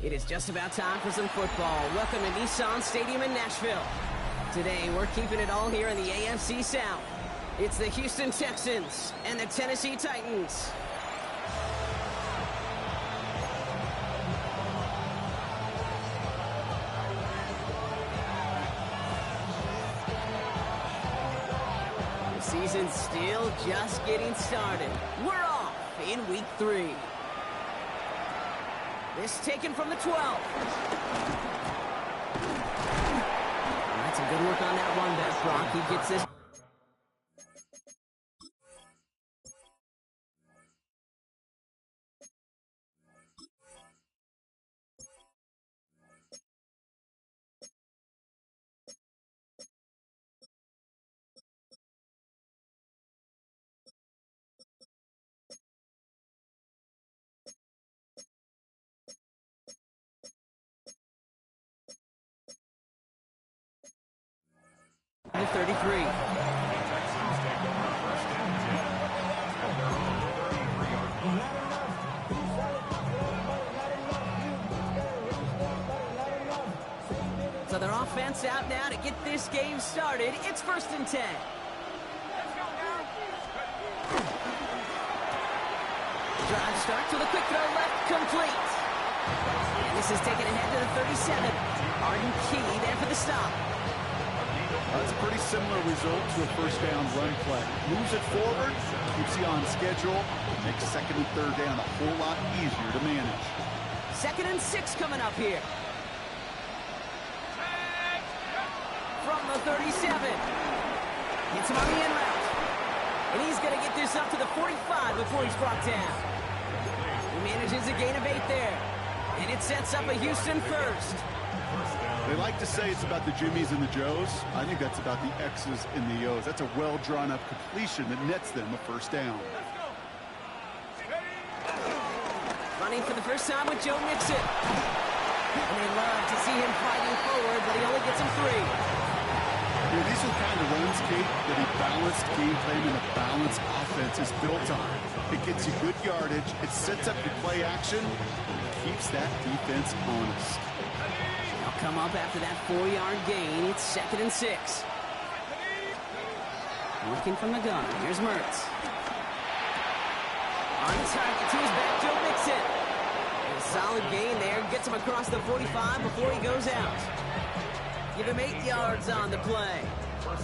It is just about time for some football. Welcome to Nissan Stadium in Nashville. Today, we're keeping it all here in the AFC South. It's the Houston Texans and the Tennessee Titans. The season's still just getting started. We're off in week 3. This taken from the 12. That's a good work on that one back, Brock. He gets this. To 33. So their offense out now to get this game started. It's 1st and 10. Drive starts with a quick throw left, complete. And this is taken ahead to the 37. Arden Key there for the stop. That's a pretty similar result to a first down run play. Moves it forward, keeps you on schedule, makes 2nd and 3rd down a whole lot easier to manage. 2nd and 6 coming up here. From the 37. Gets him on the in route. And he's going to get this up to the 45 before he's brought down. He manages a gain of 8 there. And it sets up a Houston first. They like to say it's about the Jimmies and the Joes. I think that's about the X's and the O's. That's a well-drawn-up completion that nets them a first down. Running for the first time with Joe Mixon. And they love to see him fighting forward, but he only gets him 3. Yeah, these are the kind of runs, Kate, that a balanced game plan and a balanced offense is built on. It gets you good yardage, it sets up your play action, and it keeps that defense honest. Come up after that 4-yard gain. It's 2nd and 6. Looking from the gun. Here's Mertz. On target to his back, Joe Mixon. A solid gain there. Gets him across the 45 before he goes out. Give him 8 yards on the play.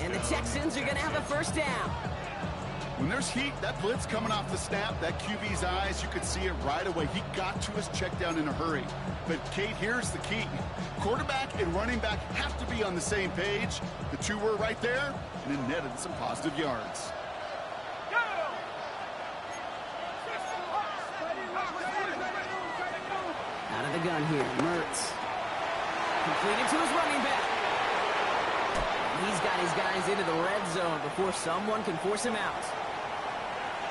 And the Texans are going to have a first down. When there's heat, that blitz coming off the snap, that QB's eyes, you could see it right away. He got to his check down in a hurry. But, Kate, here's the key. Quarterback and running back have to be on the same page. The two were right there, and it netted some positive yards. Out of the gun here, Mertz. Completed to his running back. He's got his guys into the red zone before someone can force him out.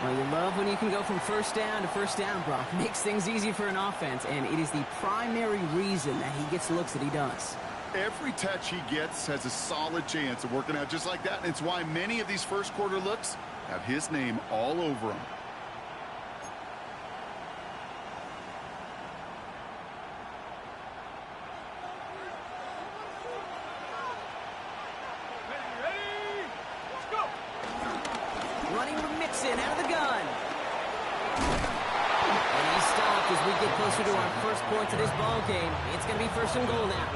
Well, you love when you can go from first down to first down, Brock. Makes things easy for an offense, and it is the primary reason that he gets the looks that he does. Every touch he gets has a solid chance of working out just like that, and it's why many of these first quarter looks have his name all over them. Out of the gun. And he's stopped as we get closer to our first points of this ball game. It's going to be 1st and goal now.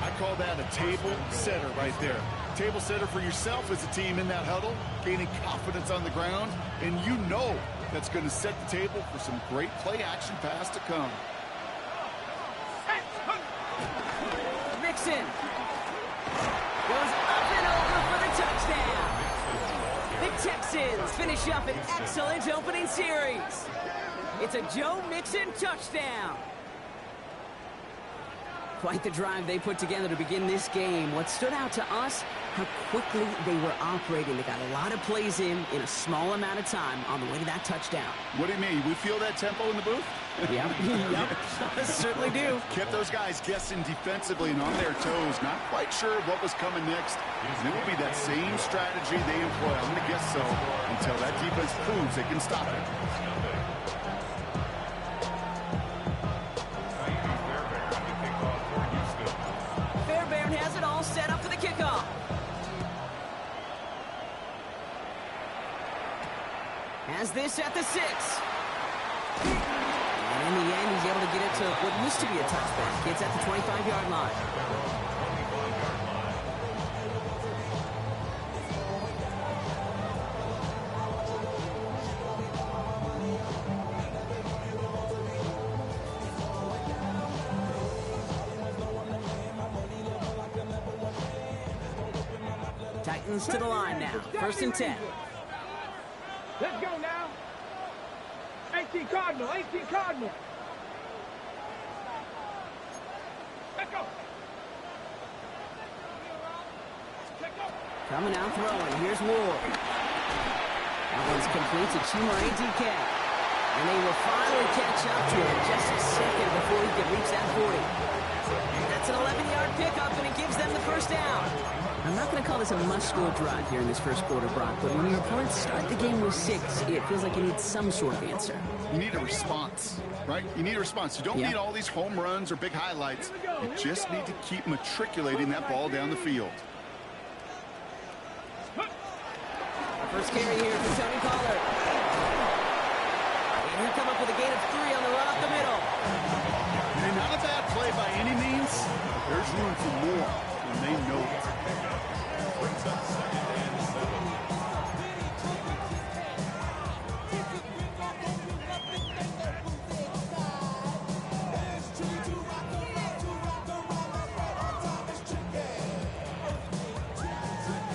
I call that a table setter right there. Table setter for yourself as a team in that huddle, gaining confidence on the ground, and you know that's going to set the table for some great play action pass to come. Mixon goes up and over for the touchdown. The Texans finish up an excellent opening series. It's a Joe Mixon touchdown. Quite the drive they put together to begin this game. What stood out to us, how quickly they were operating. They got a lot of plays in a small amount of time on the way to that touchdown. What do you mean? We feel that tempo in the booth? Yep, certainly do. Kept those guys guessing defensively and on their toes, not quite sure what was coming next. And it will be that same strategy they employ, I'm going to guess so, until that defense proves they can stop it. Has this at the 6. And in the end, he's able to get it to what used to be a touchback. It's at the 25-yard line. Titans to the line now. 1st and 10. Let's go now. 18 Cardinal, 18 Cardinal. Let's go. Coming out throwing. Here's Ward. That one's complete to Chimere DK. And they will finally catch up to him just a second before he can reach that 40. That's an 11-yard pickup, and it gives them the 1st down. I'm not going to call this a must-score drive here in this 1st quarter, Brock, but when your opponents start the game with 6, it feels like you need some sort of answer. You need a response, right? You need a response. You don't need all these home runs or big highlights. You just need to keep matriculating that ball down the field. First carry here for Tony Pollard. And he'll come up with a gain of 3 on the run up the middle. And not a bad play by any means. There's room for more, and they know it.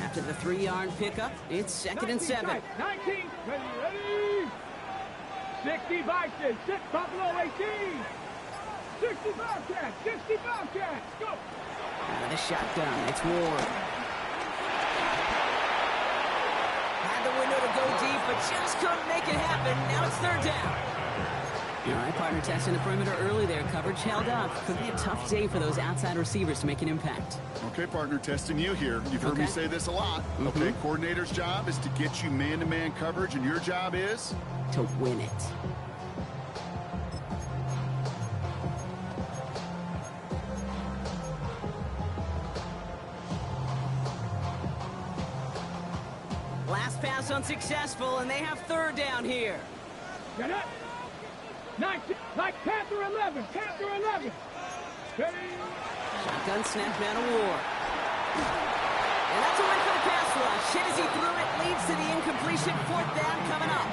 After the 3-yard pickup, it's 2nd and 7. 19, ready. 60 Vikings, 6 Buffalo 18. 65 cats, 65 cats, go. Out of the shotgun, it's Ward. Had the window to go deep, but just couldn't make it happen. Now it's 3rd down. All right, partner, testing the perimeter early there. Coverage held up. Could be a tough day for those outside receivers to make an impact. Okay, partner, testing you here. You've heard me say this a lot. Okay, coordinator's job is to get you man-to-man coverage, and your job is? To win it. Last pass unsuccessful, and they have 3rd down here. Get it. 19, like Panther 11, Panther 11. Ready. Shotgun snap down to Ward. And that's a win for the pass rush. Hit as he threw it, leads to the incompletion. 4th down coming up.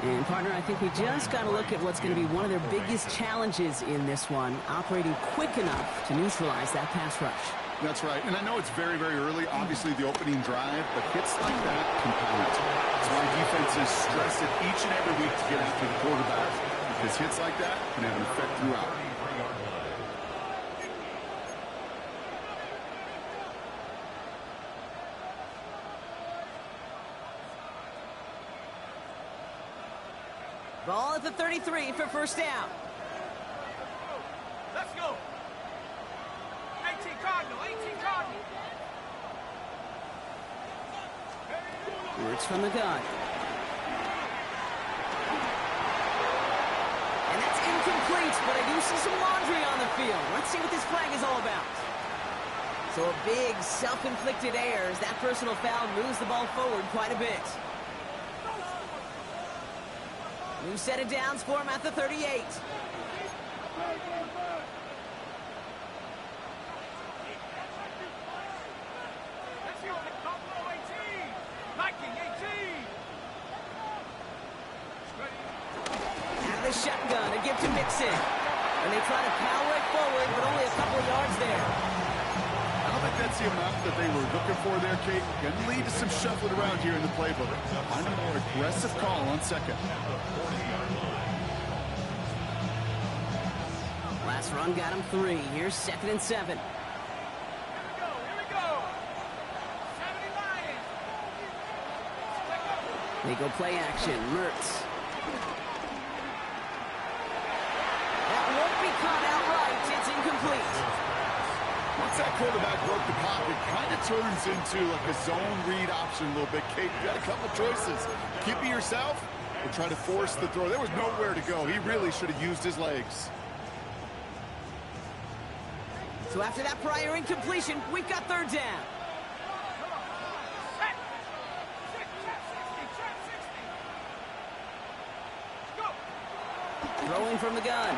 And, partner, I think we just got to look at what's going to be one of their biggest challenges in this one, operating quick enough to neutralize that pass rush. That's right. And I know it's very, very early, obviously the opening drive, but hits like that compound. That's why defenses stress it each and every week to get after the quarterback, because hits like that can have an effect throughout. Ball at the 33 for 1st down. Let's go. 18 Cardinal, 18 Cardinal. Words from the gun. And that's incomplete, but I do see some laundry on the field. Let's see what this flag is all about. So a big self-inflicted error as that personal foul moves the ball forward quite a bit. New set of downs for him at the 38. The shotgun, a gift to Mixon. And they try to power it forward, but only a couple of yards there. I don't think that's the amount that they were looking for there, Kate. Going to lead to some shuffling around here in the playbook. Find a more aggressive call on 2nd. Last run got him 3. Here's 2nd and 7. Here we go. 70 Lions. They go play action. Mertz. That won't be caught outright. It's incomplete. Once that quarterback broke the pocket, it kind of turns into like a zone read option a little bit. Kate, you got a couple choices. Keep it yourself or try to force the throw. There was nowhere to go. He really should have used his legs. So after that prior incompletion, we've got 3rd down. Throwing from the gun.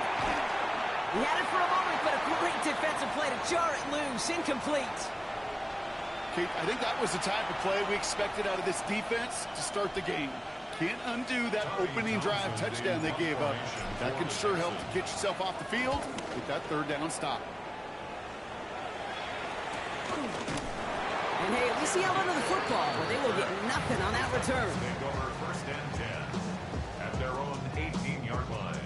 He had it for a moment, but a great defensive play to jar it loose. Incomplete. Kate, I think that was the type of play we expected out of this defense to start the game. Can't undo that opening drive touchdown they gave up. That can sure help to get yourself off the field with that third down stop. And hey, at least he held onto the football, but they will get nothing on that return. Take over first and 10 at their own 18-yard line.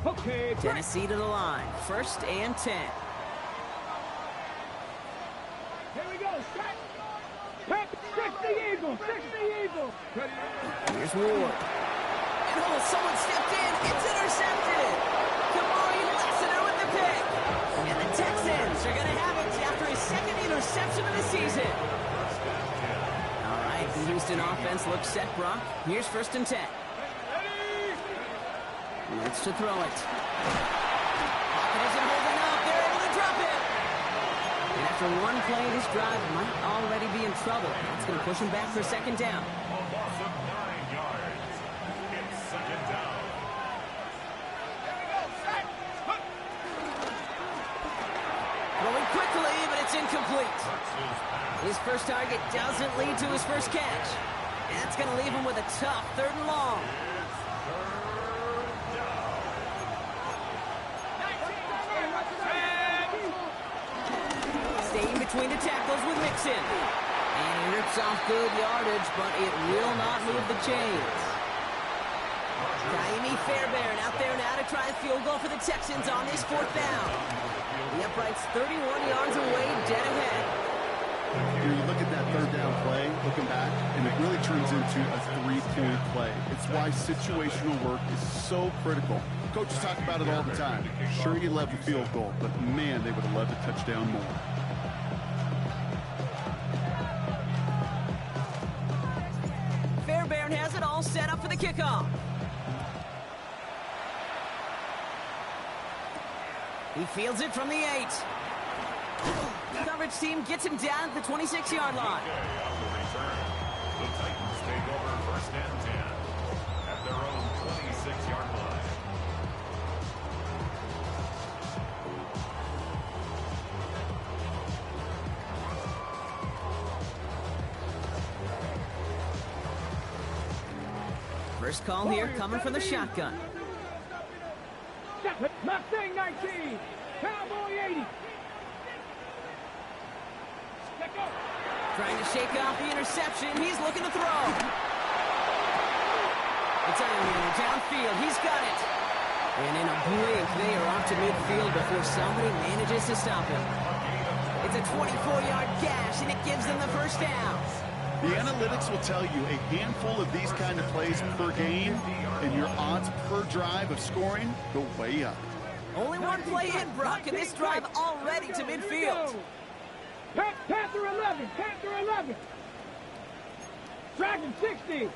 Okay, Tennessee to the line. First and 10. here we go. Set. Pep, 60 Eagles. 60 Eagles. Here's Ward. And someone stepped in. It's intercepted. Kamari Lassiter with the pick. And the Texans are going to have it after his second interception of the season. All right, the Houston offense looks set, Brock. Here's first and 10. Let's to throw it. Pocket isn't holding up. They're able to drop it. And after one play, this drive might already be in trouble. That's going to push him back for second down. A loss of 9 yards. It's second down. Throwing quickly, but it's incomplete. His first target doesn't lead to his first catch. That's going to leave him with a tough third and long. Staying between the tackles with Mixon. And he rips off good yardage, but it will not move the chains. Kaimi Fairbairn out there now to try a field goal for the Texans on this fourth down. The upright's 31 yards away, dead ahead. You look at that third down play, looking back, and it really turns into a three-point play. It's why situational work is so critical. Coaches talk about it all the time. Sure, you love the field goal, but man, they would have loved a touchdown more. Fairbairn has it all set up for the kickoff. He fields it from the 8. The coverage team gets him down at the 26-yard line. On the return, the Titans take over first and 10 at their own 26-yard line. First call here coming from the shotgun. Mustang 19. Cowboy 80. Trying to shake off the interception. He's looking to throw. It's Irwin downfield. He's got it. And in a blink, they are off to midfield before somebody manages to stop him. It's a 24-yard gash, and it gives them the first down. The analytics will tell you a handful of these kind of plays per game, and your odds per drive of scoring go way up. Only one play in, Brock, and this drive already to midfield. Panther 11. Panther 11. Dragon 60.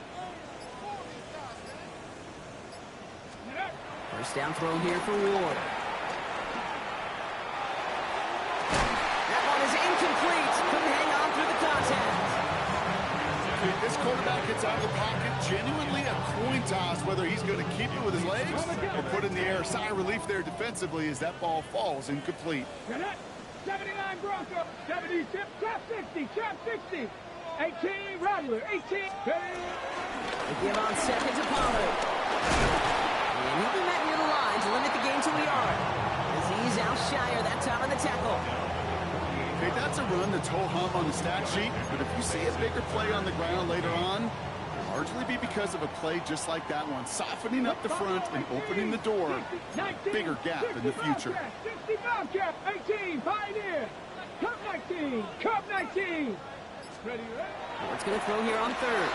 First down throw here for Ward. That one is incomplete. Couldn't hang on through the contact. This quarterback gets out of the pocket, genuinely a coin toss, whether he's going to keep it with his legs or put it in the air. Sigh of relief there defensively as that ball falls incomplete. 79 Bronco. 70 Trap 60. Trap 60. 18 Rattler. 18. They give on second to Pollard. And he'll be met near the line to limit the game to a yard. As he's outshire that time on the tackle. Okay, that's a run that's ho-hum on the stat sheet, but if you see a bigger play on the ground later on, it'll largely be because of a play just like that one, softening up the front and opening the door. Bigger gap in the future. 60 Bobcat. 18 Pioneer. Cup 19. Cup 19. Ready? Ward's going to throw here on third.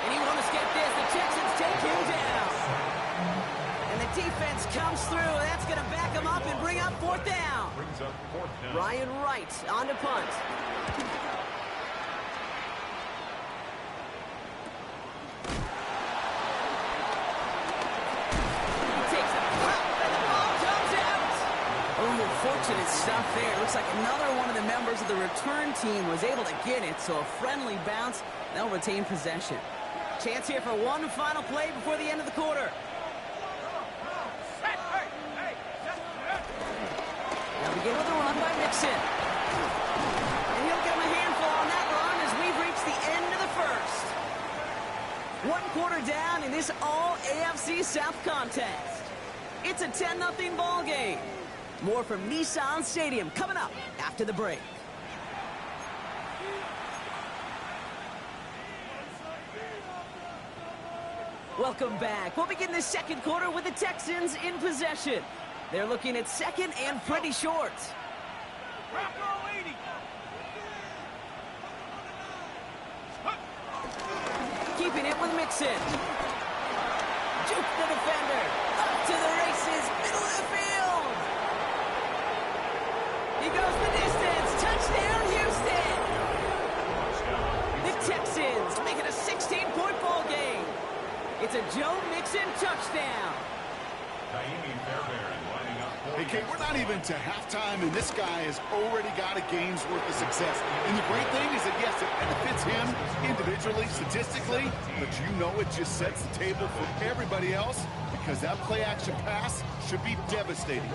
And he won't escape this. The Texans take him down. And the defense comes through. That's going to back him up and bring up fourth down. Brings up fourth down. Ryan Wright on to punt. Good stuff there. Looks like another one of the members of the return team was able to get it, so a friendly bounce. They'll retain possession. Chance here for one final play before the end of the quarter. They'll begin with a run by Mixon. And he'll get him a handful on that run as we've reached the end of the first. 1 quarter down in this all-AFC South contest. It's a 10-0 ball game. More from Nissan Stadium coming up after the break. Welcome back. We'll begin the second quarter with the Texans in possession. They're looking at second and pretty short. Keeping it with Mixon. Juke the defender. Up to the races. Middle of the field. He goes the distance. Touchdown, Houston. The Texans make it a 16-point ball game. It's a Joe Mixon touchdown. Hey, Kate, we're not even to halftime, and this guy has already got a game's worth of success. And the great thing is that, yes, it benefits him individually, statistically, but you know it just sets the table for everybody else because that play-action pass should be devastating.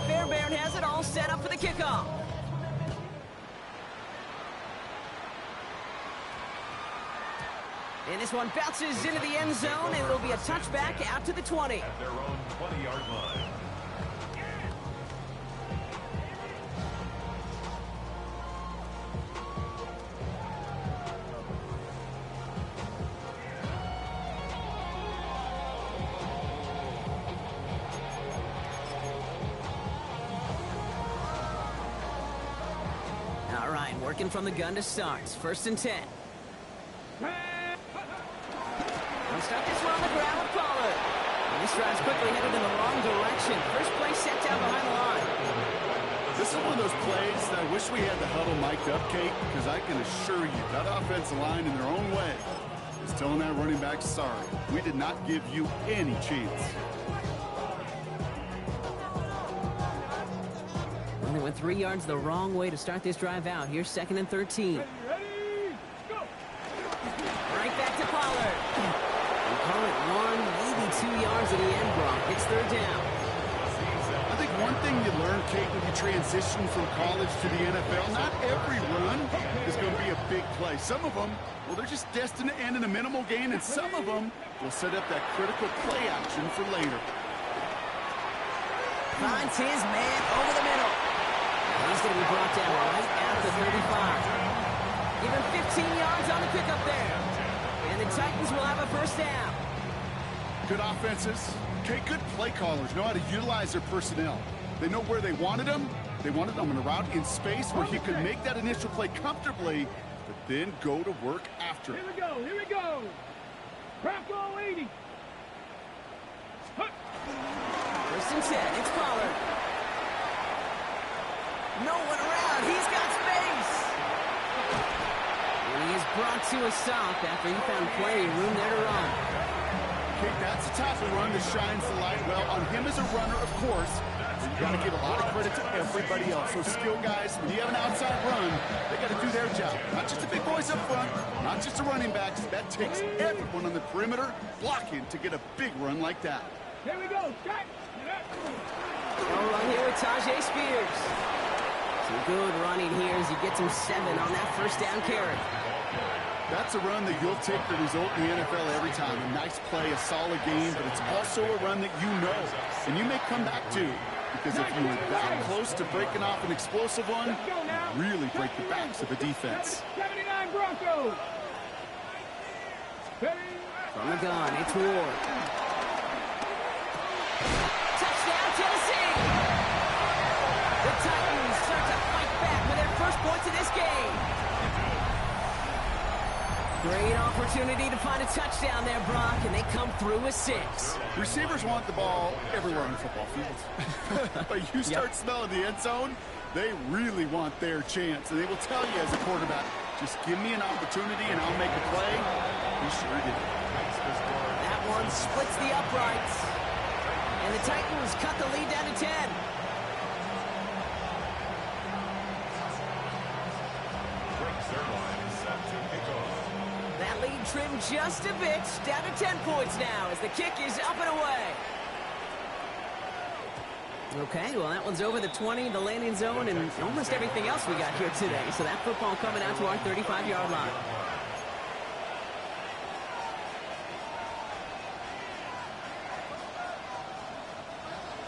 Fairbairn has it all set up for the kickoff. And this one bounces into the end zone, and it'll be a touchback out to the 20. At their own 20-yard line. All right, working from the gun to start. 1st and 10. We'll start this one on the ground with Pollard. And this drive's quickly headed in the wrong direction. First play set down behind the line. This is one of those plays that I wish we had the huddle mic'd up, Kate, because I can assure you that offensive line in their own way is telling that running back, sorry, we did not give you any chance. Well, they went 3 yards the wrong way to start this drive out. Here's 2nd and 13. Ready, go! Right back to Pollard. We call it 1, maybe 2 yards at the end, Brock. It's 3rd down. I think one thing you learn, Kate, when you transition from college to the NFL, not every run is going to be a big play. Some of them, well, they're just destined to end in a minimal gain, and some of them will set up that critical play action for later. Finds his man over the middle. And he's going to be brought down right at the 35. Give him 15 yards on the pickup there. And the Titans will have a 1st down. Good offenses. Okay, good play callers know how to utilize their personnel. They know where they wanted them. They wanted them on a route in space where he could make that initial play comfortably, but then go to work after. Here we go, here we go! Bronco 80! 1st and 10, it's Pollard. No one around, he's got space! And he is brought to a stop after he found plenty of room there to run. Okay, that's the type of run that shines the light well on him as a runner, of course. But you got to give a lot of credit to everybody else. Those skill guys, when you have an outside run, they got to do their job. Not just the big boys up front, not just the running backs. That takes everyone on the perimeter blocking to get a big run like that. Here we go, shot! No run here with Tajay Spears. Some good running here as he gets him 7 on that 1st down carry. That's a run that you'll take the result in the NFL every time. A nice play, a solid game, but it's also a run that you know, and you may come back to. Because if you were that close to breaking off an explosive one, you really break the backs of the defense. 79 Broncos! From the gun, it's Ward. Touchdown, Tennessee! The Titans start to fight back with their 1st points of this game. Great opportunity to find a touchdown there, Brock, and they come through with 6. Receivers want the ball everywhere on the football field. But you start smelling the end zone, they really want their chance. And they will tell you as a quarterback, just give me an opportunity and I'll make a play. He sure did. That one splits the uprights. And the Titans cut the lead down to 10. That lead trimmed just a bit, down to 10 points now as the kick is up and away. Okay, well, that one's over the 20, the landing zone, and almost everything else we got here today. So that football coming out to our 35-yard line.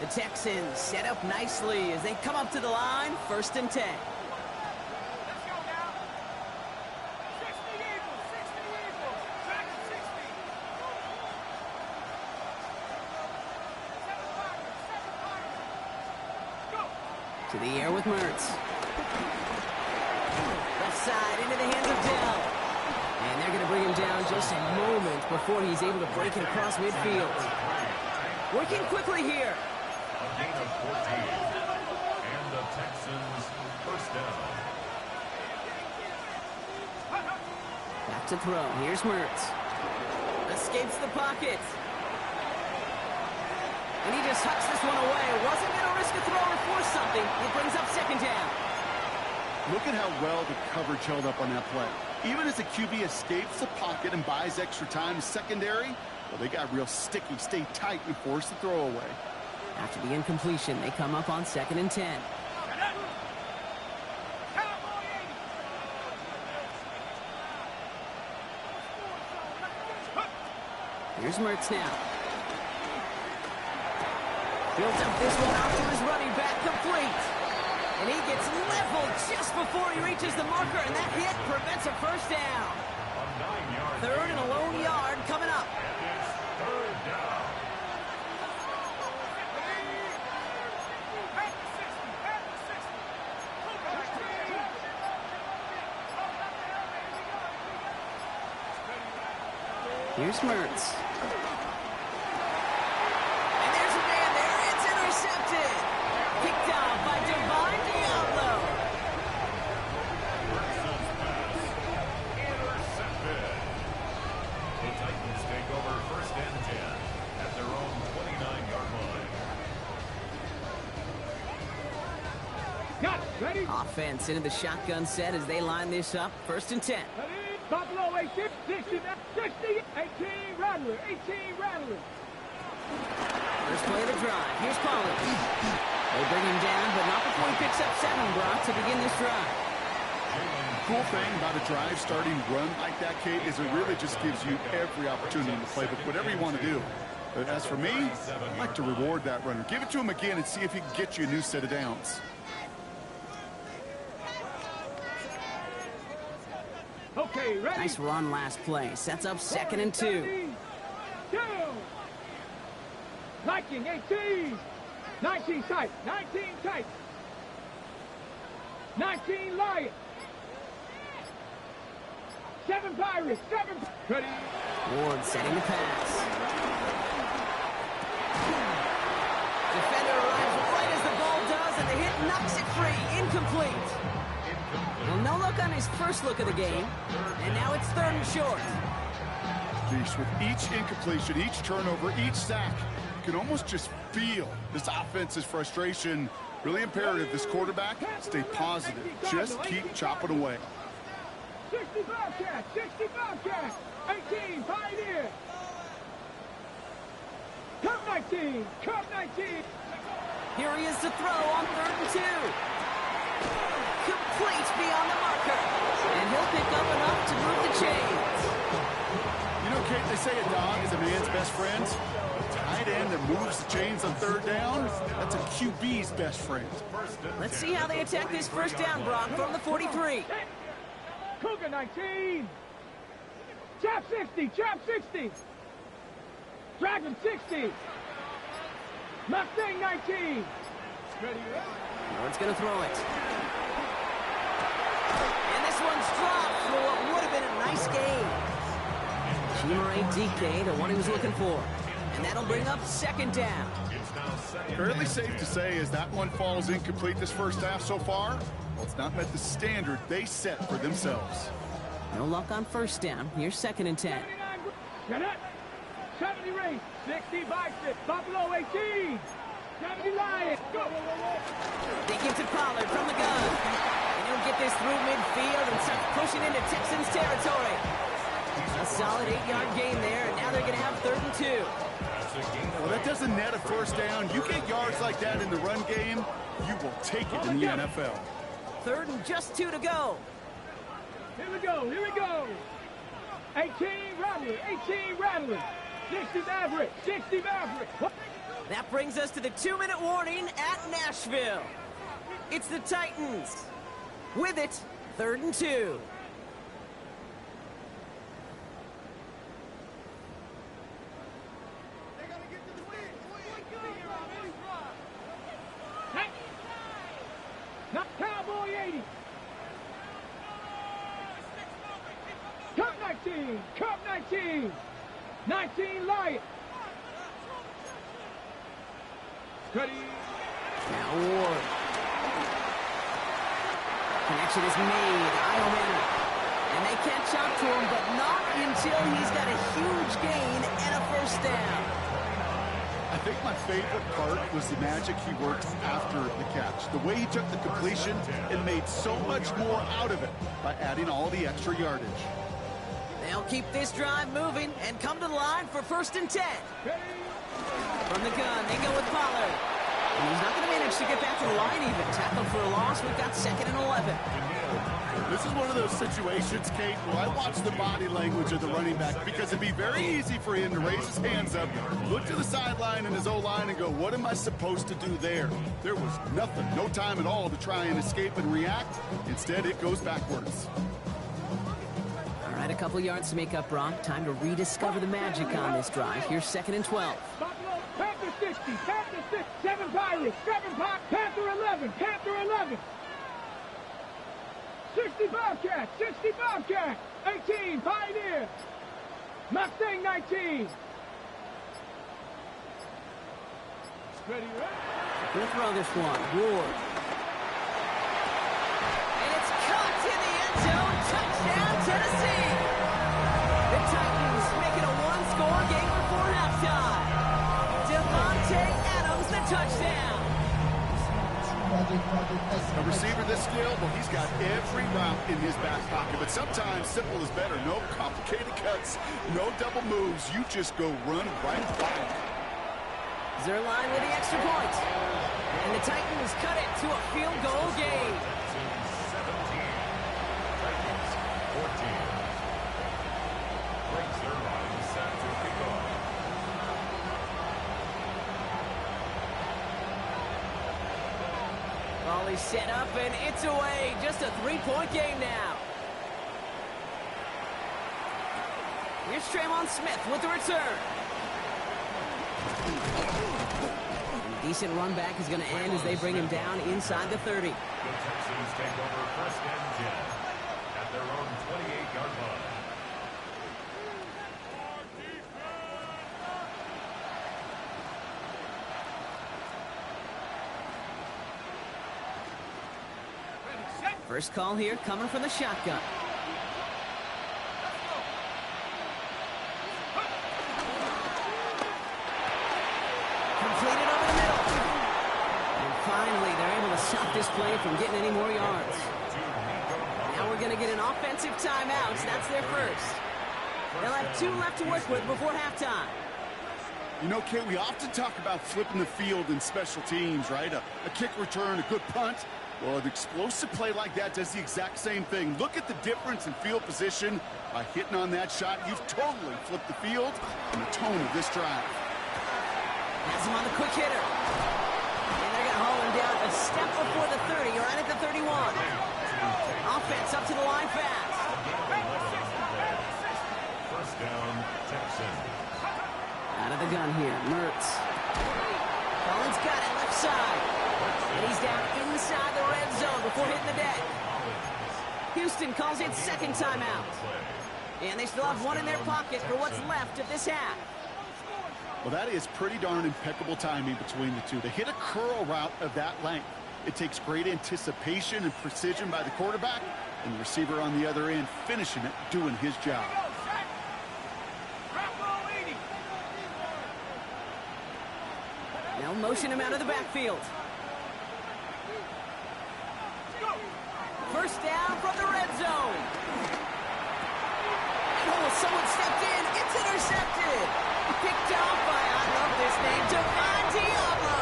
The Texans set up nicely as they come up to the line, 1st and 10. To the air with Mertz. Left side into the hands of Dell. And they're going to bring him down just a moment before he's able to break it across midfield. Working quickly here. A gain of 14. And the Texans first down. Back to throw. Here's Mertz. Escapes the pocket. And he just hucks this one away. Wasn't going to risk a throw or force something. It brings up 2nd down. Look at how well the coverage held up on that play. Even as the QB escapes the pocket and buys extra time, secondary, well, they got real sticky, stay tight, and force the throw away. After the incompletion, they come up on 2nd and 10. Here's Mertz now. Builds up this one out to his running back, complete. And he gets leveled just before he reaches the marker, and that hit prevents a 1st down. A 9-yard 3rd and a lone yard coming up. And it's 3rd down. Here's Mertz. And there's a man there. It's intercepted. Picked off by Divine Diablo. Intercepted. The Titans take over 1st and 10 at their own 29-yard line. Got it. Ready? Offense into the shotgun set as they line this up. 1st and 10. Ready? Buffalo 18, 60, 60, 18, Rattler, 18, Rattler. First play of the drive. Here's Pollard. They bring him down, but not before he picks up 7, Brock, to begin this drive. Cool thing about a drive starting run like that, Kate, is it really just gives you every opportunity in the playbook, whatever you want to do. But as for me, I like to reward that runner. Give it to him again and see if he can get you a new set of downs. Okay, ready? Nice run last play. Sets up 2nd and 2. 2. 19, 18. 19 tight. 19 tight. 19 Lion. 7 Pirates. 7. Ready? Ward setting the pass. Defender arrives right as the ball does, and the hit knocks it free. Incomplete. Well, no look on his first look of the game, and now it's 3rd and short. Geez, with each incompletion, each turnover, each sack, you can almost just feel this offense's frustration. Really imperative, this quarterback, stay positive. Just keep chopping away. 65 catch, 65 catch, 18, Pioneer. Cup 19, Cup 19. Here he is to throw on 3rd and 2. Complete beyond the marker. And he'll pick up enough to move the chains. You know, Kate, they say a dog is a man's best friend. A tight end that moves the chains on 3rd down, that's a QB's best friend. Let's see how they attack this 1st down, Brock, from the 43. Cougar 19. Chap 60, Chap 60. Dragon 60. Mustang 19. Ready? Ward's going to throw it. And this one's dropped for what would have been a nice game. Chimere Dike, the one he was looking for. And that'll bring up second down. Fairly safe to say as that one falls incomplete this first half so far, well, it's not met the standard they set for themselves. No luck on first down. Here's second and 10. 70 Rays, 60 Bison, Buffalo 18, 70 Lions, go! They give to Pollard from the gun. And he'll get this through midfield and start pushing into Texans territory. A solid 8-yard gain there, and now they're going to have 3rd and 2. Well, that doesn't net a first down. You get yards like that in the run game, you will take it in the NFL. 3rd and just 2 to go. Here we go, here we go. 18 Rattler, 18 Rattler. 60 Maverick, 60 Maverick. That brings us to the 2-minute warning at Nashville. It's the Titans. With it, 3rd and 2. Not Cowboy 80. Cup 19, Cup 19. 19 Lions. Cuddy. Now Ward. Connection is made. Iowa. And they catch up to him, but not until he's got a huge gain and a first down. I think my favorite part was the magic he worked after the catch. The way he took the completion and made so much more out of it by adding all the extra yardage. They'll keep this drive moving and come to the line for 1st and 10. From the gun, they go with Pollard. And he's not going to manage to get back to the line even. Tackled for a loss. We've got 2nd and 11. This is one of those situations, Kate, where I watch the body language of the running back because it'd be very easy for him to raise his hands up, look to the sideline and his O-line and go, what am I supposed to do there? There was nothing, no time at all to try and escape and react. Instead, it goes backwards. All right, a couple yards to make up, Brock. Time to rediscover the magic on this drive. Here's 2nd and 12. Buffalo, Panther 60, Panther 6, 7 Pirates, 7 Pirates, Panther 11, Panther 11. 60 Bobcats, 60 Bobcats, 18 Pioneer, Mustang 19. Ready, Gonna throw this one. Ward. And it's caught in the end zone. Touchdown, Tennessee. The Titans make it a one-score game before halftime. Devontae Adams, the touchdown. A receiver this skilled, well, he's got every route in his back pocket, but sometimes simple is better. No complicated cuts, no double moves. You just go run right by him. Zerline with the extra point. And the Titans cut it to a field goal game. 17. Titans 14. Greg Zerline set to kick off. Volley set up and it's away. Just a 3-point game now. Here's Tremon Smith with the return. Decent run back is going to end as they bring him down inside the 30. The Texans take over 1st and 10 at their own 28-yard line. First call here coming from the shotgun. Completed over the middle. And finally, they're able to stop this play from getting any more yards. Now we're going to get an offensive timeout. So that's their first. They'll have 2 left to work with before halftime. You know, Kate, we often talk about flipping the field in special teams, right? A kick return, a good punt. Well, an explosive play like that does the exact same thing. Look at the difference in field position. By hitting on that shot, you've totally flipped the field and the tone of this drive. Has him on the quick hitter. And they're going to haul him down a step before the 30, right at the 31. Offense up to the line fast. First down, Texans. Out of the gun here, Mertz. Collins got it left side. And he's down inside the red zone before hitting the deck. Houston calls it second timeout. And they still have one in their pocket for what's left of this half. Well, that is pretty darn impeccable timing between the two. They hit a curl route of that length. It takes great anticipation and precision by the quarterback, and the receiver on the other end finishing it, doing his job. Now motion him out of the backfield. First down from the red zone. Oh, someone stepped in. It's intercepted. Picked off by, I love this name, Javon Diablo.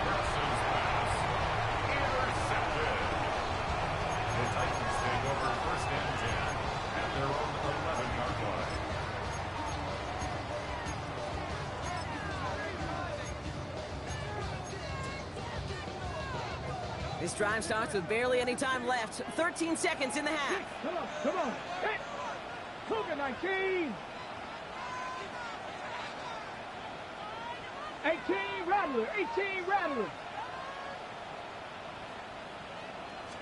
Parsons pass. Intercepted. The Titans take over first and 10 at their own 11-yard line. This drive starts with barely any time left. 13 seconds in the half. Come on. Hit. Cougar 19. 18 Rattler. 18 Rattler.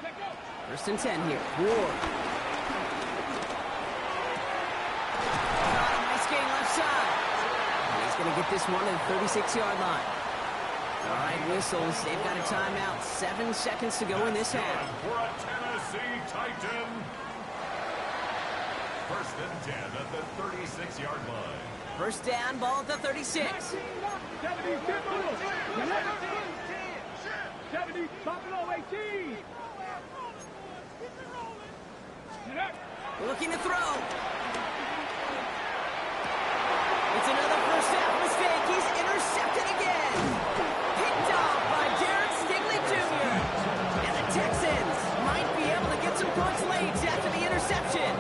Let go. First and 10 here. Ward. Nice gain left side. And he's going to get this one to the 36-yard line. All right, whistles. They've got a timeout. 7 seconds to go in this half. For a Tennessee Titan. First and 10 at the 36-yard line. First down, ball at the 36. 70 Buffalo 18. Looking to throw. It's another first half mistake. He's intercepted again. Picked off by Jared Stigley Jr. And the Texans might be able to get some points late after the interception.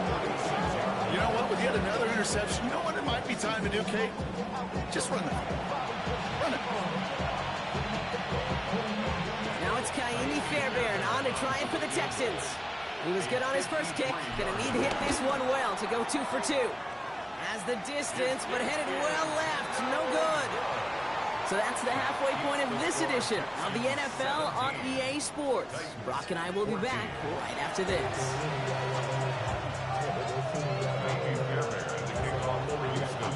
You know what? With yet another interception, you know what it might be time to do, Kate? Just run it. Run it. Now it's Kaimi Fairbairn on to try it for the Texans. He was good on his first kick. Gonna need to hit this one well to go 2 for 2. Has the distance, but headed well left. No good. So that's the halfway point of this edition of the NFL on EA Sports. Brock and I will be back right after this. Kaimi Fairbairn to kick off for Houston.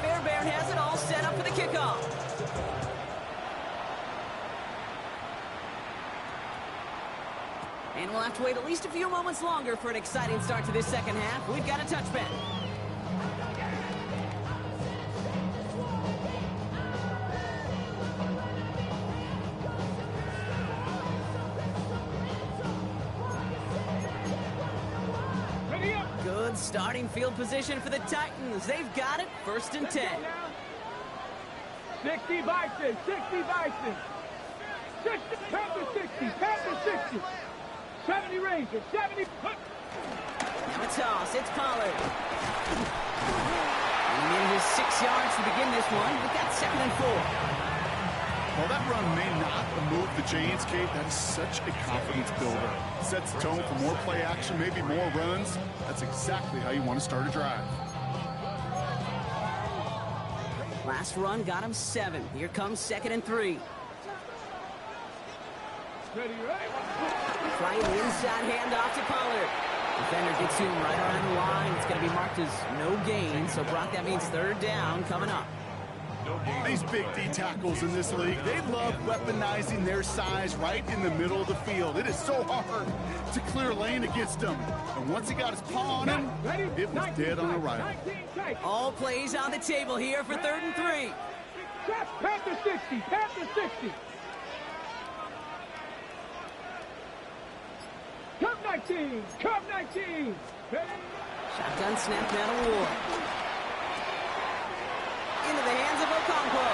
Fairbairn has it all set up for the kickoff. And we'll have to wait at least a few moments longer for an exciting start to this second half. We've got a touchback. Ready up. Good starting field position for the Titans. They've got it, first and 10. 60 Bison. 60 Bison. 60. Panther 60. Panther 60. 70 Rangers. 70. Now a toss, it's Pollard. And in his 6 yards to begin this one. We've got second and 4. While that run may not move the chains, Kate, that is such a confidence builder. Sets the tone for more play action, maybe more runs. That's exactly how you want to start a drive. Last run got him 7. Here comes second and 3. Ready, right? Trying the inside handoff to Pollard. Defender gets to him right around the line. It's going to be marked as no gain. So, Brock, that means third down coming up. These big D tackles in this league, they love weaponizing their size right in the middle of the field. It is so hard to clear lane against them. And once he got his paw on him, it was dead on arrival. All plays on the table here for third and 3. Panther 60. Panther 60. Cup 19. Cup 19. Ready? Shotgun snap now to Ward. Into the hands of Okonkwo.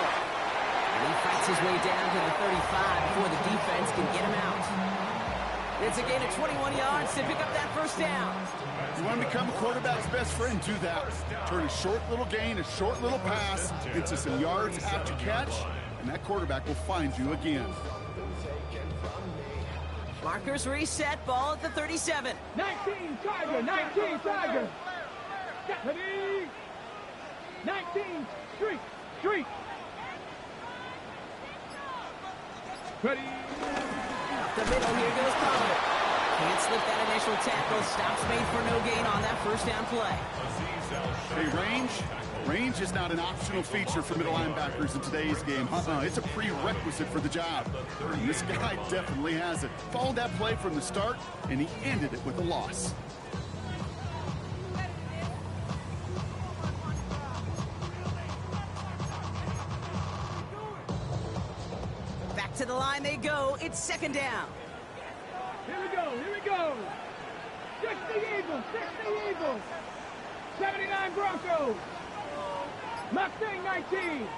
And he fights his way down to the 35 before the defense can get him out. It's a gain of 21 yards to pick up that first down. You want to become a quarterback's best friend, do that. Turn a short little gain, a short little pass into some yards after catch, and that quarterback will find you again. Markers reset, ball at the 37. 19 Tiger. 19 Tiger. Ready? 19 Street. Street. Ready? Up the middle, here goes Pollard. Can't slip that initial tackle. Stops made for no gain on that first down play. Hey, range is not an optional feature for middle linebackers in today's game. It's a prerequisite for the job. And this guy definitely has it. Followed that play from the start, and he ended it with a loss. Back to the line they go. It's second down. Here we go, here we go. 60 Eagles, 60 Eagles. 79 Broncos. Mustang 19.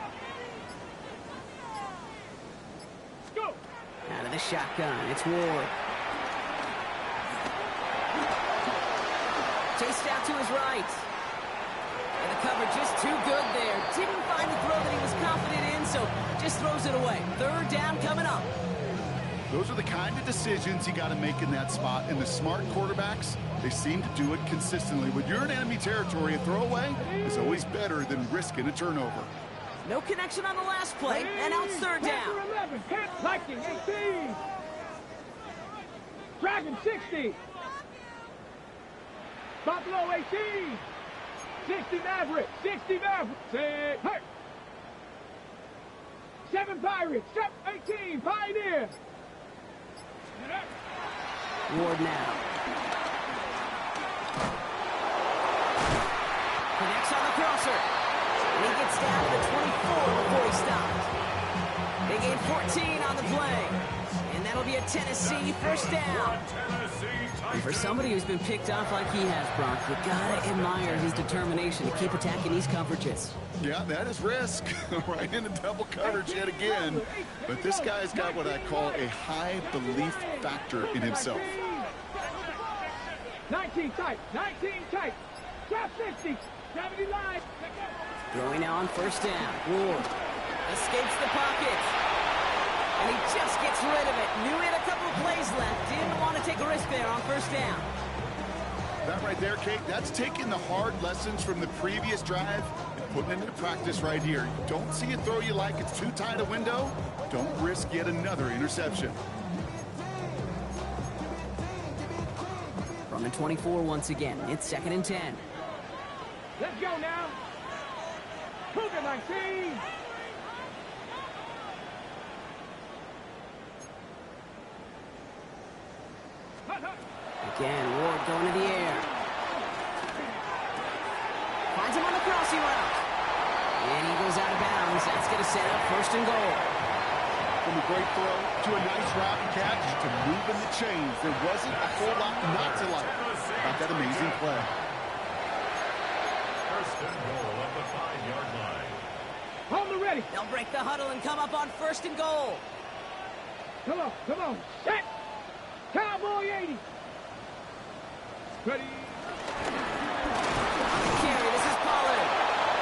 Go. Out of the shotgun, it's Ward. Chased out to his right. And the cover just too good there. Didn't find the throw that he was confident in, so just throws it away. Third down coming up. Those are the kind of decisions you got to make in that spot. And the smart quarterbacks, they seem to do it consistently. When you're in enemy territory, a throwaway is always better than risking a turnover. No connection on the last play, and out third down. 11, Viking 18. Dragon 60. Buffalo 18. 60 Maverick, 60 Maverick. Say, hey. 7 Pirates, 18 Pioneer. Ward now. Connects on the crosser. And he gets down to the 24 before he stops. They gain 14 on the play. And that'll be a Tennessee first down. And for somebody who's been picked off like he has, Brock, you gotta admire his determination to keep attacking these coverages. Yeah, that is risk. Right into double coverage yet again. But this guy's got what I call a high belief factor in himself. 19 tight, 19 tight. Drop 60, 70 line. Throwing now on first down. Ward escapes the pocket. And he just gets rid of it. Knew he had a couple of plays left. Didn't want to take a risk there on first down. That right there, Kate, that's taking the hard lessons from the previous drive and putting it into practice right here. You don't see a throw you like, it's too tight a window, don't risk yet another interception. From the 24 once again, it's 2nd and 10. Let's go now. Cougar 19. Again, Ward going to the air. Finds him on the crossing route. And he goes out of bounds. That's going to set up 1st and goal. From a great throw to a nice route and catch to moving the chains. There wasn't a whole lot not to like about that amazing play. 1st and goal at the 5-yard line. Hold the ready. They'll break the huddle and come up on 1st and goal. Come on, come on. Set. Cowboy 80. Ready. Carry, this is Pollard.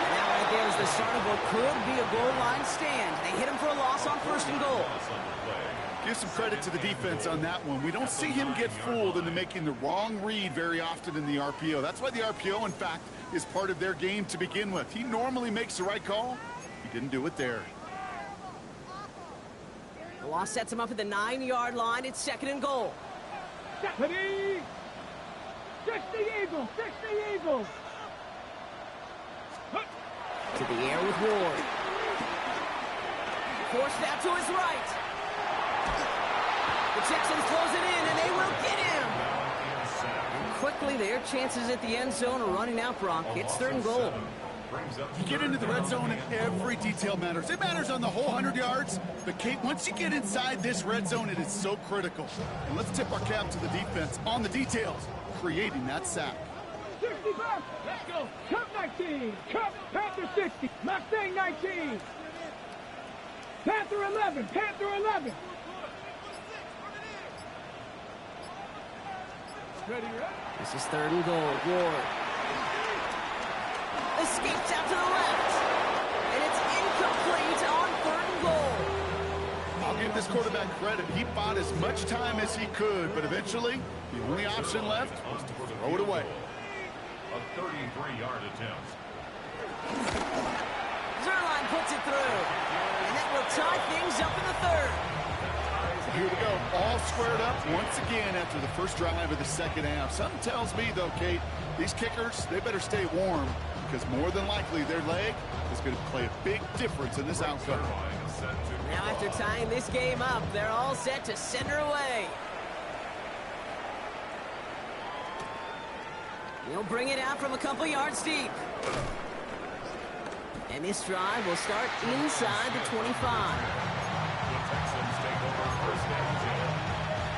And that right there is the start of what could be a goal line stand. They hit him for a loss on 1st and goal. Give some credit to the defense on that one. We don't see him get fooled into making the wrong read very often in the RPO. That's why the RPO, in fact, is part of their game to begin with. He normally makes the right call. He didn't do it there. The loss sets him up at the 9-yard line. It's 2nd and goal. Ready. 60 Eagles, 60 Eagles. To the air with Ward. Forced out to his right. The Texans close it in, and they will get him. And quickly, their chances at the end zone are running out, Brock. It's 3rd and goal. You get into the red zone and every detail matters. It matters on the whole 100 yards. But, Kate, once you get inside this red zone, it is so critical. And let's tip our cap to the defense on the details, creating that sack. 65. Let's go. Cup 19. Cup Panther 60. Mustang 19. Panther 11. Panther 11. Ready, ready. This is 3rd and goal. Ward escapes out to the left. And it's incomplete on 3rd and goal. I'll give this quarterback credit. He bought as much time as he could, but eventually the only option left was to throw it away. A 33-yard attempt. Zuerlein puts it through. And that will tie things up in the 3rd. here we go. All squared up once again after the first drive of the second half. Something tells me, though, Kate, these kickers, they better stay warm because more than likely their leg is going to play a big difference in this outcome. Now after tying this game up, they're all set to send her away. He'll bring it out from a couple yards deep. And this drive will start inside the 25. The Texans take over first and 10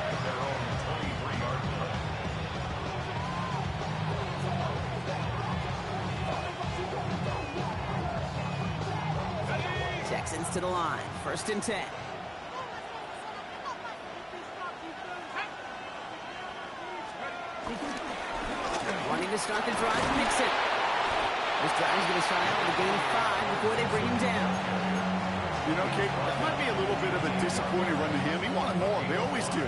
at their own 23-yard line. Texans to the line. First and 10. Wanting to start the drive, Mixon. This drive is going to start out with a gain of 5 before they bring him down. You know, Kate, that might be a little bit of a disappointing run to him. He wanted more. They always do.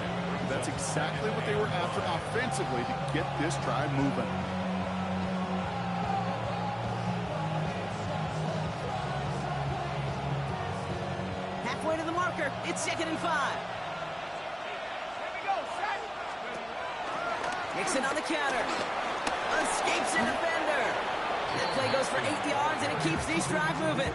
That's exactly what they were after offensively to get this drive moving. Halfway to the marker. It's 2nd and 5. Mixon on the counter. Escapes a defender. That play goes for 8 yards, and it keeps this drive moving.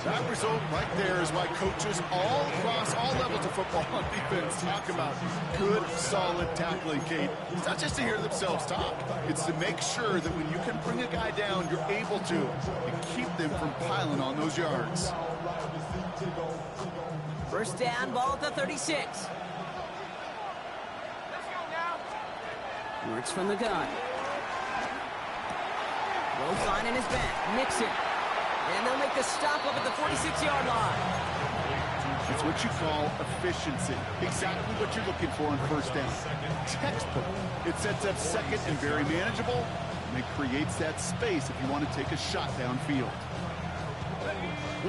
That result right there is why coaches all across all levels of football on defense talk about good, solid tackling, Kate. It's not just to hear themselves talk. It's to make sure that when you can bring a guy down, you're able to and keep them from piling on those yards. First down, ball at the 36. Works from the gun. Will find in his back. Mixon. And they'll make the stop up at the 46-yard line. It's what you call efficiency. Exactly what you're looking for on first down. Textbook. It sets up second and very manageable, and it creates that space if you want to take a shot downfield.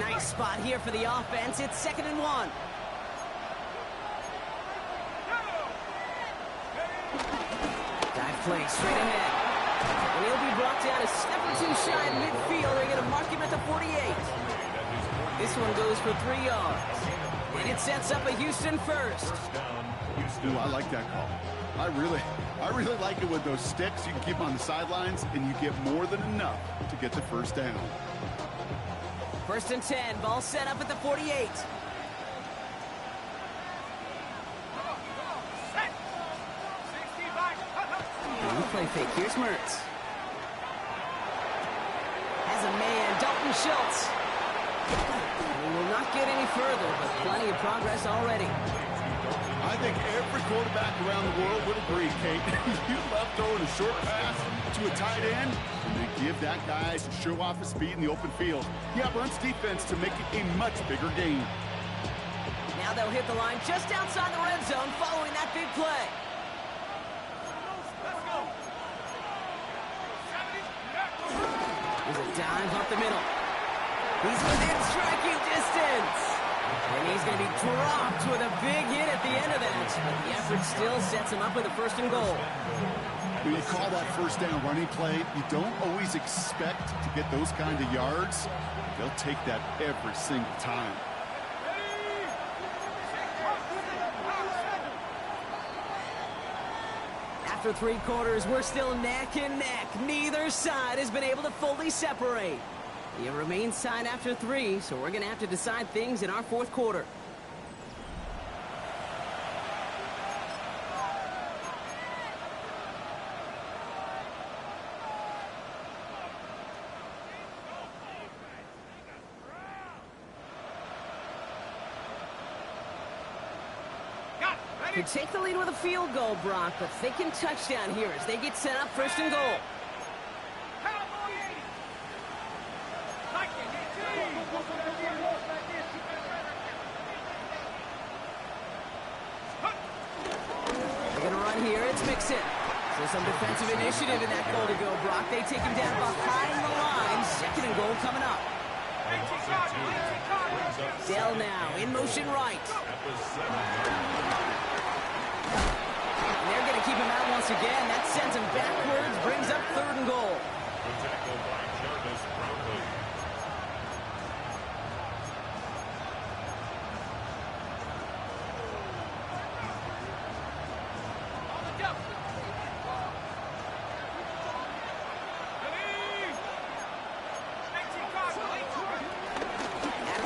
Nice spot here for the offense. It's 2nd and 1. Dive play straight ahead. And he'll be brought down a step or two shy in midfield. They're going to mark him at the 48. This one goes for 3 yards. And it sets up a Houston first. Ooh, I like that call. I really like it with those sticks. You can keep on the sidelines, and you get more than enough to get the first down. First and 10. Ball set up at the 48. Play fake. Here's Mertz. Has a man, Dalton Schultz. He will not get any further, but plenty of progress already. I think every quarterback around the world would agree, Kate. You love throwing a short pass to a tight end, and they give that guy to show off his speed in the open field. He outruns defense to make it a much bigger gain. Now they'll hit the line just outside the red zone following that big play. There's a dive up the middle. He's within striking distance. And he's going to be dropped with a big hit at the end of that. But the effort still sets him up with a 1st and goal. When you call that first down running play, you don't always expect to get those kind of yards. They'll take that every single time. After 3 quarters, we're still neck and neck. Neither side has been able to fully separate. It remains tied after 3, so we're going to have to decide things in our 4th quarter. Could take the lead with a field goal, Brock, but thinking touchdown here as they get set up 1st and goal. They're going to run here. It's Mixon. So some defensive initiative in that goal to go, Brock. They take him down behind the line. 2nd and goal coming up. Dell now in motion right. They're going to keep him out once again. That sends him backwards, brings up 3rd and goal. The tackle by Jarvis Brownlee.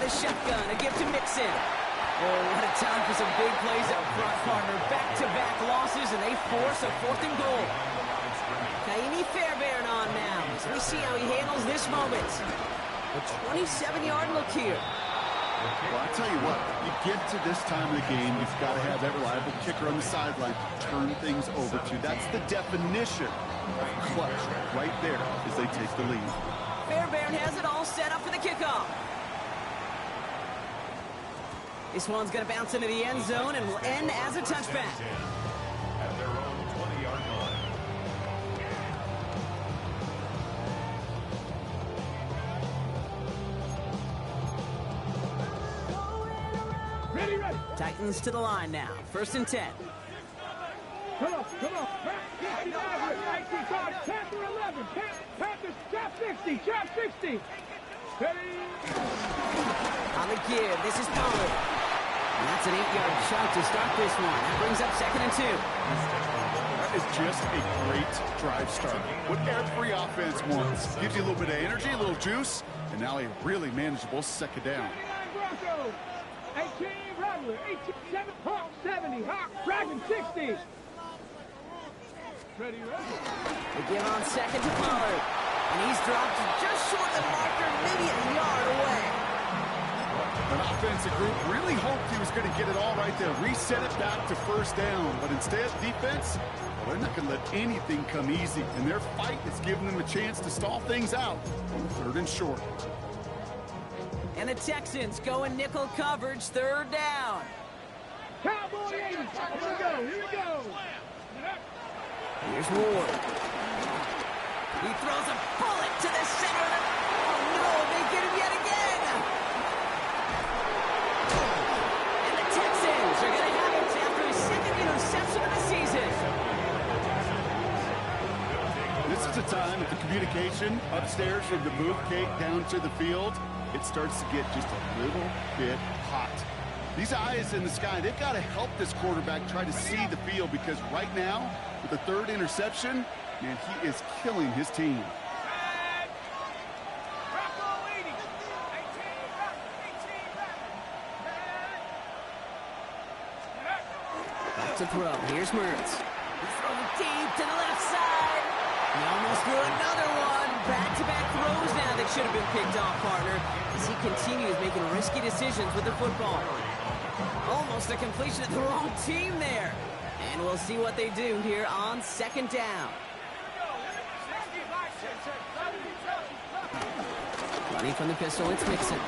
the shotgun. A gift to Mixon. Oh, what a time for some big plays up front, partner. Back-to-back losses, and they force a 4th and goal. Kaimi Fairbairn on now as we see how he handles this moment. A 27-yard look here. Well, I tell you what, you get to this time of the game, you've got to have that reliable kicker on the sideline to turn things over to. That's the definition of clutch right there as they take the lead. Fairbairn has it all set up for the kickoff. This one's going to bounce into the end zone and will end as a touchback. At their own 20-yard line. Ready, ready. Titans to the line now. 1st and 10. Come on. 50 Maverick, 19 card, Panther 11, Panther, shot 60, shot 60. Ready. On the give, this is Pollard. And that's an 8-yard shot to start this one. That brings up 2nd and 2. That is just a great drive start. What every offense wants. Gives you a little bit of energy, a little juice, and now a really manageable 2nd down. 79 Broncos, 18 Rattler, 18, 7 Hawk, 70, Hawk, Dragon 60. Ready. The give on 2nd to Pollard. And he's dropped just short of the marker, maybe a yard away. An offensive group really hoped he was going to get it all right there, reset it back to 1st down. But instead, defense, well, they're not going to let anything come easy. And their fight is giving them a chance to stall things out on 3rd and short. And the Texans go in nickel coverage, 3rd down. Cowboy 80, here we go. Here's Ward. He throws a bullet to the center. Oh, no, they get him yet again. And the Texans are going to have it after his 2nd interception of the season. This is a time that the communication upstairs from the booth gate down to the field, it starts to get just a little bit hot. These eyes in the sky, they've got to help this quarterback try to see the field, because right now, with the 3rd interception, man, he is killing his team. Back to throw. Here's Mertz. He's throwing deep to the left side. He almost threw another one. Back-to-back throws now that should have been picked off, partner, as he continues making risky decisions with the football. Almost a completion of the wrong team there. And we'll see what they do here on 2nd down. Running from the pistol, it's Mixon.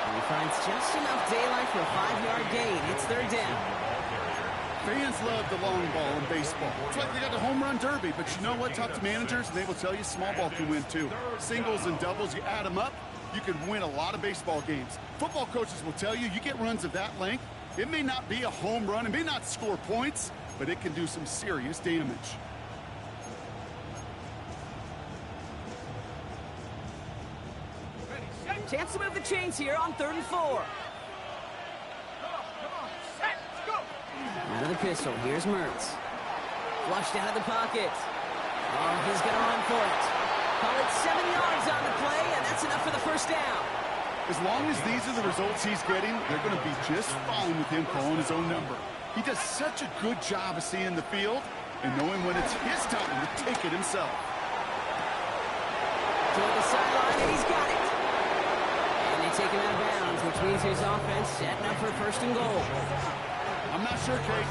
And he finds just enough daylight for a 5-yard gain. It's 3rd down. Fans love the long ball in baseball. It's like they got the home run derby, but you know what? Talk to managers, and they will tell you small ball can win too. Singles and doubles, you add them up, you can win a lot of baseball games. Football coaches will tell you, you get runs of that length, it may not be a home run, it may not score points, but it can do some serious damage. Chance to move the chains here on 3rd and 4. Into the pistol. Here's Mertz. Flushed out of the pocket. Oh, he's going to run for it. Call it 7 yards on the play, and that's enough for the 1st down. As long as these are the results he's getting, they're going to be just fine with him calling his own number. He does such a good job of seeing the field and knowing when it's his time to take it himself. Toward the sideline, and he's got it. And they take him out of bounds, which means his offense setting up for 1st and goal. I'm not sure, Kate.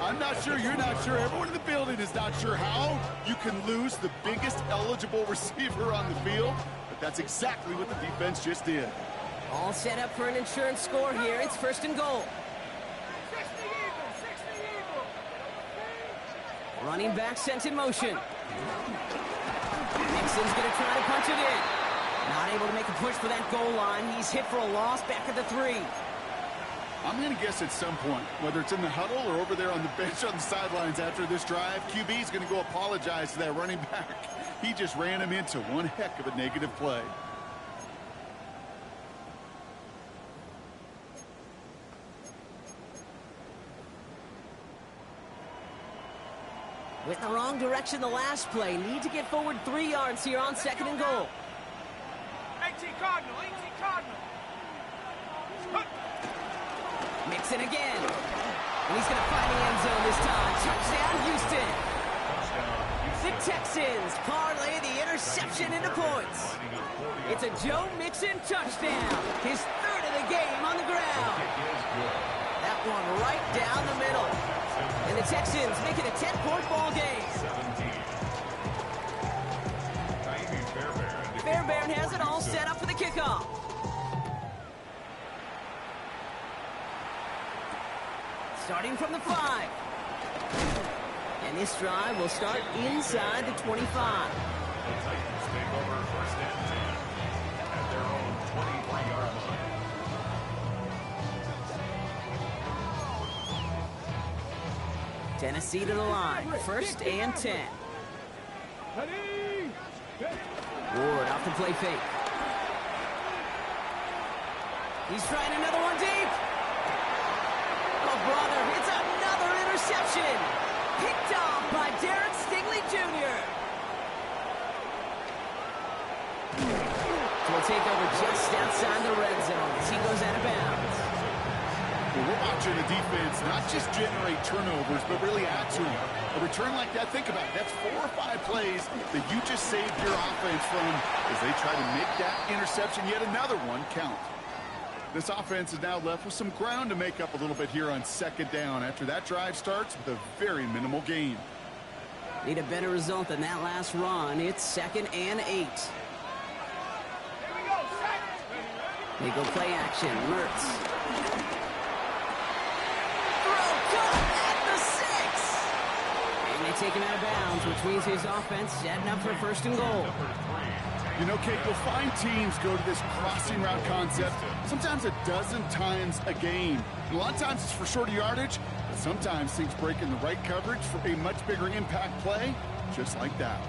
I'm not sure, you're not sure. Everyone in the building is not sure how you can lose the biggest eligible receiver on the field, but that's exactly what the defense just did. All set up for an insurance score here. It's 1st and goal. Running back sent in motion. Nixon's going to try to punch it in. Not able to make a push for that goal line. He's hit for a loss back at the 3. I'm going to guess at some point, whether it's in the huddle or over there on the bench on the sidelines after this drive, QB is going to go apologize to that running back. He just ran him into one heck of a negative play. Went in the wrong direction the last play. Need to get forward 3 yards here on 2nd and goal. Mixon again. And he's going to find the end zone this time. Touchdown, Houston. The Texans parlay the interception into points. It's a Joe Mixon touchdown. His third of the game on the ground. That one right down the middle. And the Texans make it a 10-point ball game. Fairbairn has it all set up for the kickoff. Starting from the 5. And this drive will start inside the 25. The Titans take over first and 10 at their own 23-yard line. Tennessee to the line. First and 10. Ward off the play fake. He's trying another one deep. Oh, brother, it's another interception. Picked off by Derek Stingley Jr. So we'll take over just outside the red zone as he goes out of bounds. Well, we're watching the defense not just generate turnovers, but really add to them. A return like that, think about it. That's 4 or 5 plays that you just saved your offense from as they try to make that interception, yet another one, count. This offense is now left with some ground to make up a little bit here on second down after that drive starts with a very minimal gain. Need a better result than that last run. It's 2nd and 8. They go play action. Mertz. Throw caught at the 6. And they take him out of bounds, which means his offense setting up for first and goal. You know, Kate, you'll find teams go to this crossing route concept sometimes a dozen times a game. And a lot of times it's for shorter yardage, but sometimes things break in the right coverage for a much bigger impact play, just like that.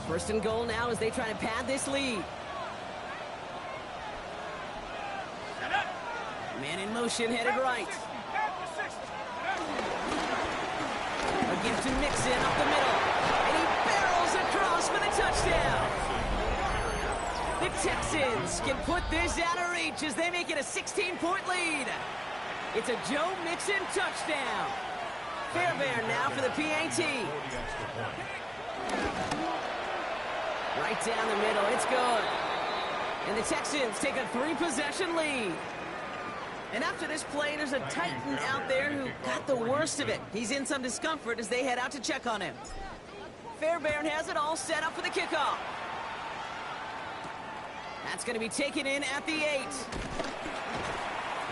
First and goal now as they try to pad this lead. Man in motion, headed right. A give to Mixon up the middle. And he barrels across for the touchdown. The Texans can put this out of reach as they make it a 16-point lead. It's a Joe Mixon touchdown. Fairbairn now for the PAT. Right down the middle, it's good. And the Texans take a 3-possession lead. And after this play, there's a Titan out there who got the worst of it. He's in some discomfort as they head out to check on him. Fairbairn has it all set up for the kickoff. That's going to be taken in at the 8.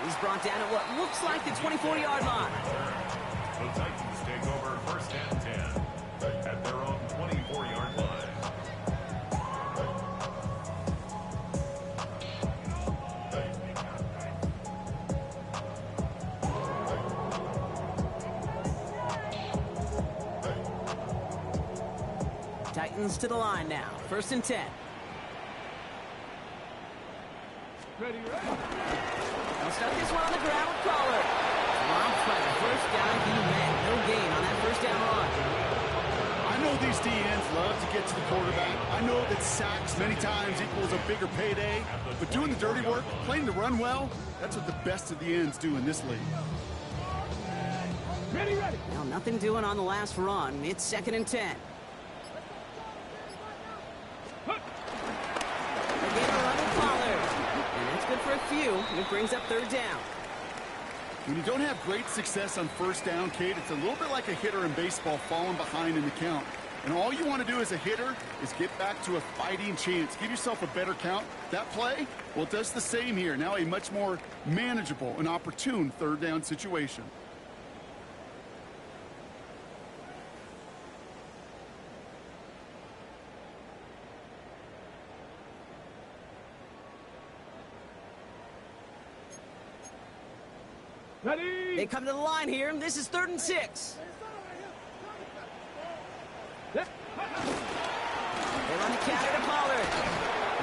He's brought down at what looks like the 24-yard line. The Titans take over first and 10 at their own 24-yard line. Titans to the line now. First and 10. Ready, ready. They'll start this one on the ground with Pollard. Robbed by the first down he met. No gain on that first down run. I know these DNs love to get to the quarterback. I know that sacks many times equals a bigger payday. But doing the dirty work, playing the run well, that's what the best of the ends do in this league. Ready, ready. Now nothing doing on the last run. It's 2nd and 10. Again, a run with Pollard. And that's good for a few. It brings up 3rd down. When you don't have great success on first down, Kate, it's a little bit like a hitter in baseball falling behind in the count. And all you want to do as a hitter is get back to a fighting chance. Give yourself a better count. That play, well, it does the same here. Now a much more manageable and opportune 3rd down situation. Ready. They come to the line here, and this is 3rd and 6. Yep. They run the counter to Pollard.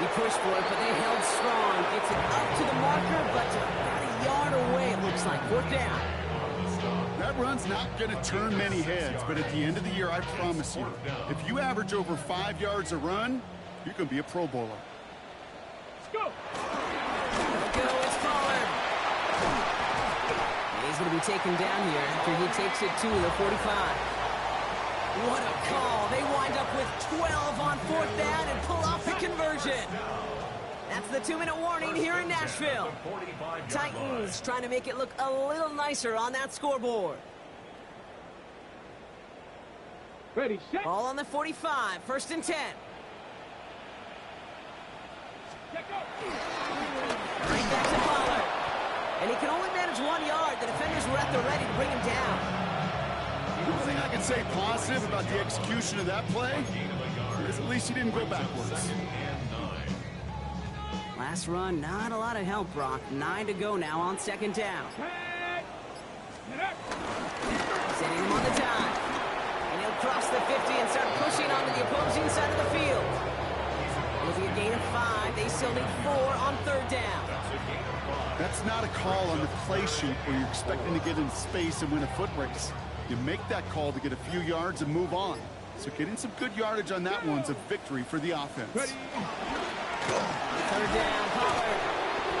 He pushed for it, but they held strong. Gets it up to the marker, but about a yard away, it looks like. 4th down. run's not going to turn many heads, but at the end of the year, I promise you, if you average over 5 yards a run, you're going to be a Pro Bowler. Let's go. Go, it's Pollard. He's going to be taken down here after he takes it to the 45. What a call. They wind up with 12 on 4th down and pull off the conversion. That's the 2-minute warning here in Nashville. Titans trying to make it look a little nicer on that scoreboard. Ready, set. Ball on the 45, 1st and 10. Check go. Right back to Pollard. And he can only manage 1 yard. The defenders were at the ready to bring him down. The only thing I can say positive about the execution of that play is at least he didn't go backwards. Last run, not a lot of help, Brock. 9 to go now on 2nd down. Setting him on the dime. And he'll cross the 50 and start pushing onto the opposing side of the field. Looking at gain of 5. They still need 4 on 3rd down. That's not a call on the play sheet where you're expecting to get in space and win a foot race. You make that call to get a few yards and move on. So getting some good yardage on that one's a victory for the offense. Ready. 3rd down, Pollard.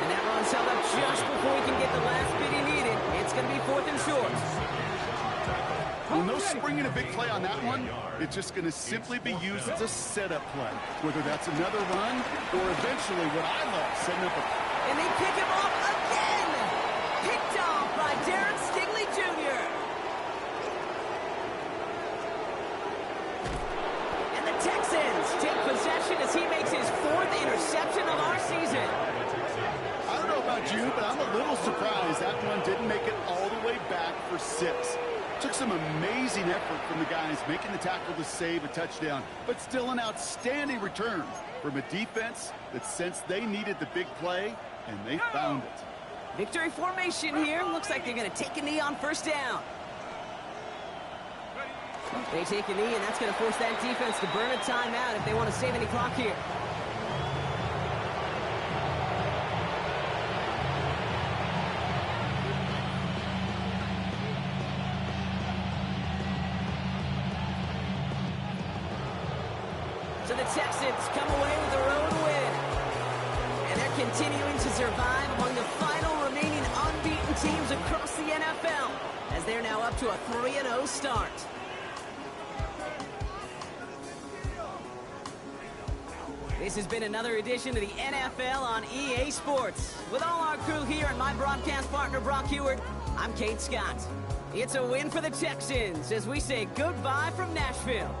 And that run's held up just before he can get the last bit he needed. It's going to be 4th and short. Well, no springing a big play on that one. It's just going to simply be used as a setup play, whether that's another run or eventually what I love, setting up a... And they pick him off again! Picked off by Darren Stingley Jr. And the Texans take possession as he makes his 4th interception of our season. I don't know about you, but I'm a little surprised that one didn't make it all the way back for 6. Took some amazing effort from the guys making the tackle to save a touchdown, but still an outstanding return from a defense that sensed they needed the big play, and they found it. Victory formation here. Looks like they're going to take a knee on 1st down. They take a knee, and that's going to force that defense to burn a timeout if they want to save any clock here. So the Texans come away with a road win. And they're continuing to survive among the final remaining unbeaten teams across the NFL, as they're now up to a 3-0 start. This has been another edition of the NFL on EA Sports. With all our crew here and my broadcast partner, Brock Heward, I'm Kate Scott. It's a win for the Texans as we say goodbye from Nashville.